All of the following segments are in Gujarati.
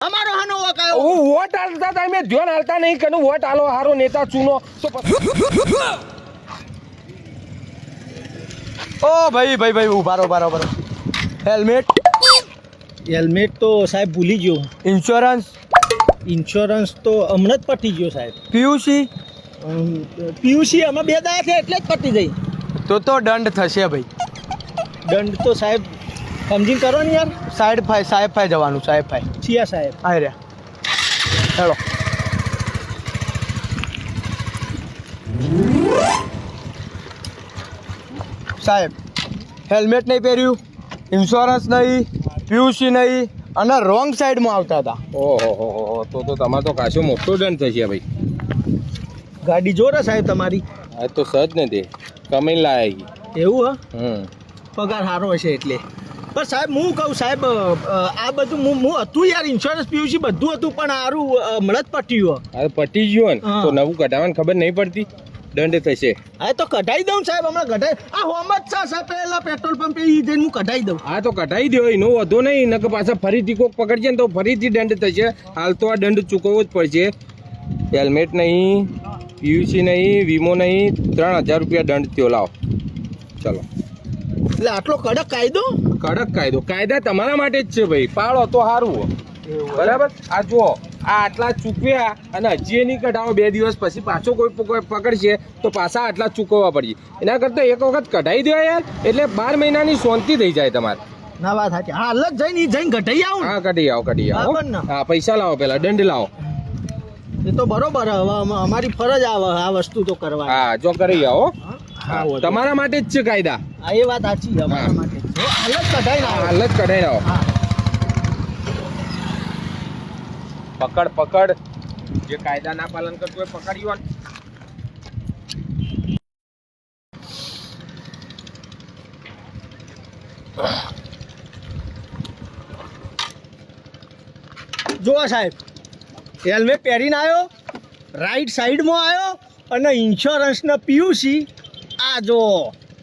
અમારો હાનો વકાયો હું વોટ આલતા તમે ધ્યાન આલતા નહીં કે વોટ આલો હારો નેતા ચૂનો તો ઓ ભાઈ ઉભા રહો હેલ્મેટ તો સાહેબ ભૂલી ગયો. ઇન્સ્યોરન્સ તો હમણાં જ પટી ગયો સાહેબ. પીયુસી અમે 2 દાડા છે એટલે જ પટી ગઈ. તો દંડ થશે ભાઈ. દંડ તો સાહેબ સમજીને કરો ને યાર. સાહેબ ફાઈ જવાનું સાહેબ ફાઈ. છીએ સાહેબ. આ રહ્યા હેલો. સાહેબ હેલ્મેટ નહીં પહેર્યું, ઇન્સ્યોરન્સ નહીં, પીયુસી નહીં અને રોંગ સાઈડમાં આવતા હતા. ઓહો તો તમારે તો કાશો મોટો દંડ થશે ભાઈ. ગાડી જો ને સાહેબ તમારી. આ તો સજ ને તે કમાઈને લાયા. એવું હમ પગાર સારો હશે એટલે. પણ સાહેબ હું કહું સાહેબ આ બધું હું હતું યાર ઇન્સ્યોરન્સ પીયુસી બધું હતું પણ સારું હમણાં જ પટ્યું. આ પટી ગયો ને હા. તો નવું કઢાવવાની ખબર નહીં પડતી, દંડ થશે. હા તો કઢાઈ દઉં સાહેબ હમણાં કઢાઈ. આ હોમ જ છે સાહેબ પેલા પેટ્રોલ પંપે ઈ જઈને હું કઢાઈ દઉં. હા તો કઢાઈ દો, એનો વધો નહીં. નકર પાછા ફરીથી કોક પકડશે ને તો ફરીથી દંડ થશે. હાલ તો આ દંડ ચૂકવવો જ પડશે. હેલ્મેટ નહીં, પીયુસી નહીં, વીમો નહીં, 3000 રૂપિયા દંડ થયો. લાવો ચલો. એટલે આટલો કડક કાયદો. કડક કાયદો. કાયદા તમારા માટે જ છે ભાઈ, પાળો તો સારું. બરાબર. આ જુઓ, આ આટલા ચૂકવ્યા અને હજી નહીં કઢાવો, 2 દિવસ પછી પાછો કોઈ પકડશે તો પાછા આટલા ચૂકવવા પડશે. એના કરતાં એક વખત કઢાઈ દો યાર, એટલે 12 મહિનાની શાંતિ થઈ જાય તમારે. ના વાત સાચી. હાલ જ જઈને કઢાઈ આવું. હા કઢી આવો બરાબર ને? હા પૈસા લાવો, પેલા દંડ લાવો. એ તો બરોબર. હવે અમારી ફરજ આવે આ વસ્તુ તો કરવાની. હા જો કરી આવો. હા, તમારા માટે જ છે કાયદા. હા એ વાત સાચી અમારા માટે. હાલ જ કઢાઈ ના હાલ જ કઢાઈ આવો. હા પકડ જે કાયદા ના પાલન કરતું હોય પકડ્યો ને. જુઓ સાહેબ હેલ્મેટ પહેરીને આવ્યો, રાઈટ સાઈડમાં આવ્યો અને ઇન્સ્યોરન્સ ને પીયુસી આ જો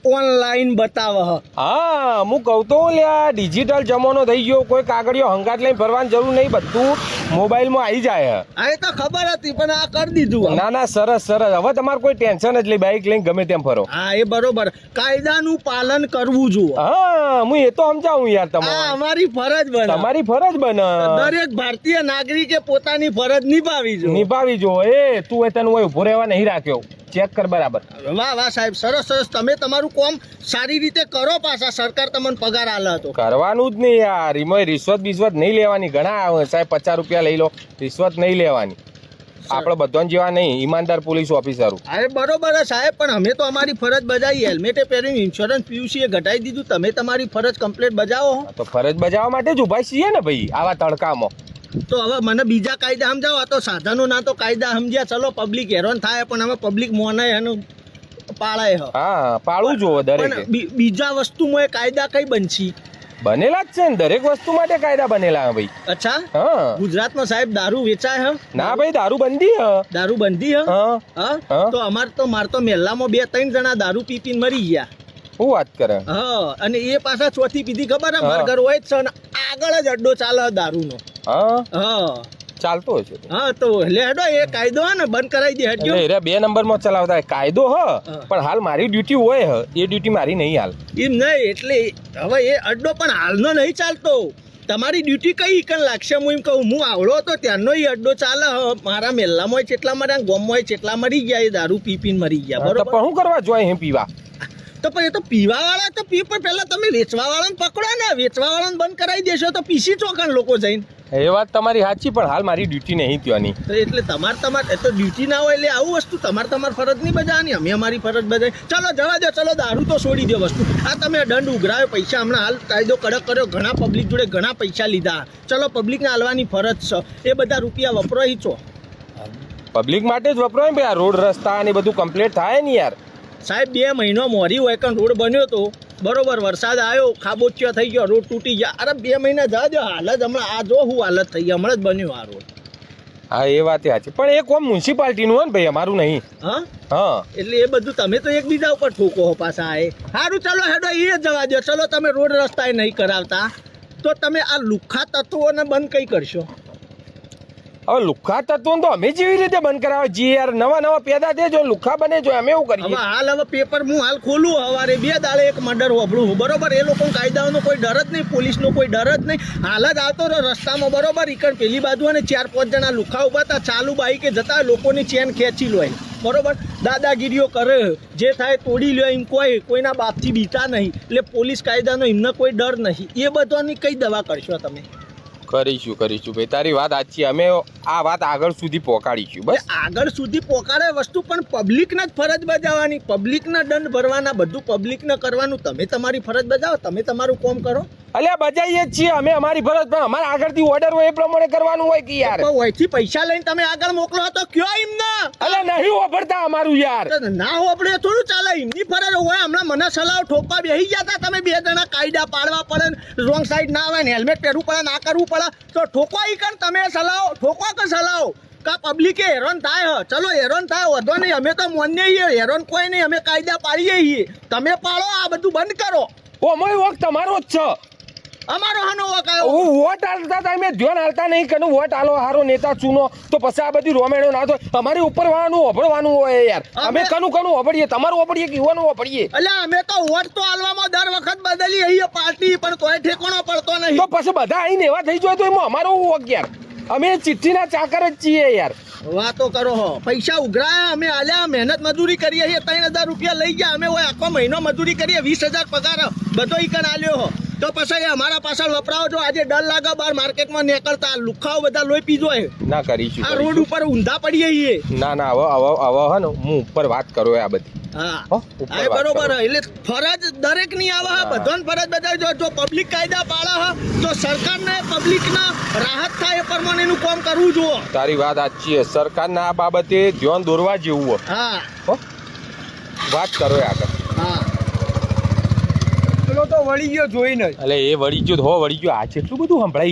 ઓનલાઈન બતાવે. હા હું કહું તો લ્યા ડિજિટલ જમાનો થઈ ગયો. કોઈ કાગળિયો હંગાત લઈને ભરવાની જરૂર નહીં, બધું મોબાઈલમાં આવી જાય. આ એ તો ખબર હતી પણ આ કરી દીધું. ના સરસ. હવે તમારે કોઈ ટેન્શન જ નહીં, બાઈક લઈને ગમે તેમ ફરો. હા એ બરોબર. કાયદાનું પાલન કરવું જોઈએ. હા હું એ તો સમજાવું યાર. આ તમારે અમારી ફરજ બને. તમારી ફરજ બને. દરેક ભારતીય નાગરિકે પોતાની ફરજ નિભાવી જોઈએ. નિભાવી જો. તું એ તને હોય ઉભો રહેવા નહીં રાખ્યો. ચેક કર બરાબર. વાહ સાહેબ સરસ. તમે તમારું કામ સારી રીતે કરો. પાછા સરકાર તમને પગાર આલે તો કરવાનું જ નહીં યાર. એમાં રિશ્વત બિશ્વત નહીં લેવાની. ઘણા આવે સાહેબ 50 રૂપિયા લઈ લો, રિશ્વત નહીં લેવાની. આપણે બધાને જેવા નહીં, ઈમાનદાર પોલીસ ઓફિસરો. અરે બરોબર છે સાહેબ પણ અમે તો અમારી ફરજ બજાવી. હેલ્મેટે પહેરીને ઇન્સ્યોરન્સ પીયુસી એ ઘટાડી દીધું. તમે તમારી ફરજ કમ્પ્લીટ બજાવો. તો ફરજ બજાવવા માટે જ ઉભા છીએ ને ભાઈ આવા તડકામાં. તો હવે મને બીજા કાયદા સમજાવો. આ તો સાધનો ના તો કાયદા સમજ્યા. ચલો પબ્લિક હેરાન થાય પણ હવે પબ્લિક મોને એનું પાળાય. હા પાળવું જોવો દરેક. પણ બીજા વસ્તુમાં એ કાયદા કઈ બનશી? બનેલા જ છે ને, દરેક વસ્તુ માટે કાયદા બનેલા હે ભાઈ. અચ્છા હા ગુજરાતમાં સાહેબ દારૂ વેચાય હે? ના ભાઈ દારૂ બંધી હે. દારૂ બંધી હે? હા હા તો માર તો મહેલામાં 2-3 જણા દારૂ પીને મરી ગયા. શું વાત કરે. હા અને એ પાછા ચોથી પીધી ખબર હે? મારા ઘર હોય જ છે ને આગળ જ અડ્ડો ચાલે દારૂનો. હા ચાલતો હશે. હા તો લે હેડો એ કાયદો હે ને બંધ કરાવી દે હેડજો. એટલે 2 નંબરમાં ચલાવતા કાયદો હ, પણ હાલ મારી ડ્યુટી હોય હ, એ ડ્યુટી મારી નહીં હાલ. એમ નહીં એટલે હવે એ અડ્ડો પણ હાલનો નહીં ચાલતો. તમારી ડ્યુટી કઈ ઈકન લાગશે? હું એમ કહું હું આવડો હતો ત્યારનો એ અડ્ડો ચાલે. મારા મેલ્લામાં જેટલા મર્યા, ગોમમાં જેટલા મરી ગયા એ દારૂ પીને મરી ગયા. તો બરોબર. પણ શું કરવા જોઈએ અહીં પીવા? તો પણ એ તો પીવા વાળા તો પી પણ પેલા તમે વેચવા વાળાને પકડો ને. વેચવા વાળાને બંધ કરાવી દેશો તો પીસી ચોકન લોકો જઈને. એ વાત તમારી સાચી, પણ હાલ મારી ડ્યુટી નહીં ત્યાંની. તો એટલે તમારે તો ડ્યુટી ના હોય એટલે આવું વસ્તુ તમારી ફરજ નહીં બજાવવાની. અમે અમારી ફરજ બજાવી. ચલો જવા દો. ચલો દારૂ તો છોડી દો વસ્તુ. આ તમે દંડ ઉઘરાવ્યો, પૈસા હમણાં હાલ કાયદો કડક કર્યો, ઘણા પબ્લિક જોડે ઘણા પૈસા લીધા. ચલો પબ્લિકને હાલવાની ફરજ છે. એ બધા રૂપિયા વપરાય છો પબ્લિક માટે જ વપરાય ભાઈ. આ રોડ રસ્તા ને બધું કમ્પ્લીટ થાય ને યાર. સાહેબ 2 મહિનો મોરી હોય કારણ રોડ બન્યો તો બરોબર. વરસાદ આવ્યો, ખાબોચિયો થઈ ગયો, રોડ તૂટી ગયા. અરે 2 મહિના જવા દો. હાલત હમણાં આ જો હું હાલત થઈ ગઈ. હમણાં જ બન્યો આ રોડ. હા એ વાત સાચી, પણ એ કોમ મ્યુનિસિપાલિટીનું હોય ને ભાઈ, અમારું નહીં. હા એટલે એ બધું તમે તો એકબીજા ઉપર ઠોકો પાછા. સારું ચલો હેડો એ જવા દો. ચલો તમે રોડ રસ્તા નહીં કરાવતા તો તમે આ લુખ્ખા તત્વોને બંધ કઈ કરશો? હવે લુખ્ખા તત્વો તો અમે જેવી રીતે બંધ કરાવે જે યાર નવા પેદા થયા જો લુખ્ખા બને જો અમે એવું હવે કરીએ હવે પેપર હું હાલ ખોલું હવારે 2 દાડે એક મર્ડર હોબળું બરોબર એ લોકો કાયદાઓનો કોઈ ડર જ નહીં પોલીસનો કોઈ ડર જ નહીં હાલ જ આવતો રહ્યો રસ્તામાં બરોબર ઈકણ પેલી બાજુ અને 4-5 જણા લુખ્ખા ઉભા હતા ચાલુ બાઈકે જતા લોકોની ચેન ખેંચી લો બરોબર દાદાગીરીઓ કરે જે થાય તોડી લ્યો એમ કોઈના બાપથી બીતા નહીં એટલે પોલીસ કાયદાનો એમને કોઈ ડર નહીં એ બધાની કઈ દવા કરશો તમે કરીશું ભાઈ તારી વાત સાચી અમે આ વાત આગળ સુધી પહોંચાડીશું બસ આગળ સુધી પોકાડે વસ્તુ પણ પબ્લિકને જ ફરજ બજાવવાની પબ્લિકના દંડ ભરવાના બધું પબ્લિકને કરવાનું તમે તમારી ફરજ બજાવો તમે તમારું કામ કરો અલ્યા બજાઈએ જ છીએ અમે અમારી ફરજ પણ અમારે આગળથી ઓર્ડર હોય એ પ્રમાણે કરવાનું હોય કે યાર તો ઓયથી પૈસા લઈને તમે આગળ મોકલો તો કયો એમને અલ્યા નહીં વાપરતા અમારું યાર ના હોપડે થોડું ચાલે એમની ફરજ હોય હમણાં મને સલાહ ઠોકવા બેસી ગયા હતા તમે 2 જણા કાયદા પાડવા પડે રોંગ સાઈડ ના આવે ને હેલ્મેટ પહેરવું પડે ના કરવું પડે તો ઠોકવા ઈ કર તમે સલાહ ઠોકવા કે સલાહ કા પબ્લિકે હેરાન થાય ચલો હેરાન થાય વધો નહીં અમે તો માન્ય છીએ હેરાન કોઈ નહીં અમે કાયદા પાડીએ છીએ તમે પાડો આ બધું બંધ કરો ઓ મય વખત તમારો જ છે અમારો હાનો વકાયો હું વોટ હાલતા હતા મેં ધ્યાન હાલતા નહીં કે વોટ હાલો હારો નેતા ચૂનો તો પછી આ બધી રોમેણો ના થાય અમારી ઉપર વાળાનું હોભળવાનું હોય યાર અમે કનું હોભળીએ તમારું હોભળીએ કે યુવાનું હોભળીએ એટલે અમે તો વોટ તો હાલવામાં દર વખત બદલી આવીએ પાર્ટી પણ તોય ઠેકાણો પડતો નહીં તો પછી બધા આઈને એવા થઈ જાય તો એમાં અમારો વોક યાર અમે ચિઠ્ઠીના ચાકર જ છીએ યાર વાતો કરો હો પૈસા ઉઘરાયા અમે આલ્યા મહેનત મજૂરી કરીએ છીએ 3000 રૂપિયા લઈ ગયા અમે હોય આખો મહિનો મજૂરી કરીએ 20000 પગાર બધો ઈકણ આલ્યો હો તો પછી અમારા પાછળ વપરાવો જો આજે ડર લાગે બાર માર્કેટમાં નીકળતા લુખાઓ બધા લોહી પીજો ના કરીશું આ રોડ ઉપર ઊંધા પડીએ છીએ ના હવે હે ને હું ઉપર વાત કરો આ બધી હા બરોબર એટલે ફરજ દરેક ની આવે બધાને ફરજ બજાવજો જો પબ્લિક કાયદા પાળે તો સરકારને પબ્લિકના રાહત થાય એ પ્રમાણેનું કામ કરવું જોઈએ તારી વાત સાચી છે સરકારના આ બાબતે ધ્યાન દોરવા જેવું હા વાત કરો આગળ હા પેલો તો વળી ગયો જોઈને એટલે એ વળી ગયો આ જેટલું બધું સંભળાય